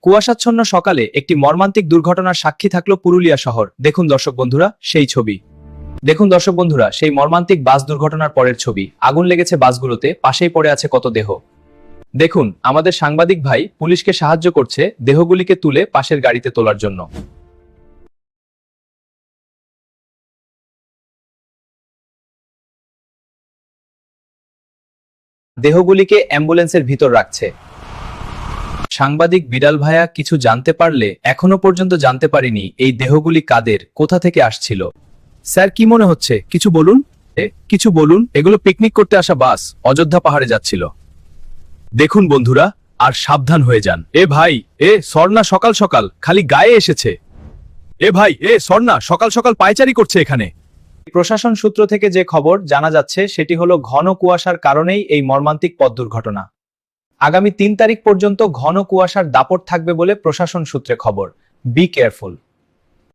কুয়াশাচ্ছন্ন সকালে একটি মর্মান্তিক দুর্ঘটনার সাক্ষী থাকলো পুরুলিয়া শহর। দেখুন দর্শক বন্ধুরা সেই ছবি। সেই মর্মান্তিক বাস দুর্ঘটনার পরের ছবি। আগুন লেগেছে বাসগুলোতে, পাশেই পড়ে আছে কত দেহ। দেখুন আমাদের সাংবাদিক ভাই পুলিশকে সাহায্য করছে দেহগুলিকে তুলে পাশের গাড়িতে তোলার জন্য। দেহগুলিকে অ্যাম্বুলেন্সের ভিতর রাখছে। সাংবাদিক বিড়াল ভাইয়া কিছু জানতে পারলে এখনো পর্যন্ত জানতে পারিনি এই দেহগুলি কাদের, কোথা থেকে আসছিল। স্যার কি মনে হচ্ছে, কিছু বলুন। এগুলো পিকনিক করতে আসা বাস অযোধ্যা পাহাড়ে যাচ্ছিল। দেখুন বন্ধুরা, আর সাবধান হয়ে যান। এ ভাই, এ স্বর্ণা সকাল সকাল খালি গায়ে এসেছে। এ ভাই, এ স্বর্ণা সকাল সকাল পায়চারি করছে এখানে। প্রশাসন সূত্র থেকে যে খবর জানা যাচ্ছে সেটি হলো ঘন কুয়াশার কারণেই এই মর্মান্তিক পথ দুর্ঘটনা। আগামী 3 তারিখ পর্যন্ত ঘন কুয়াশার দাপট থাকবে বলে প্রশাসন সূত্রে খবর। Be careful.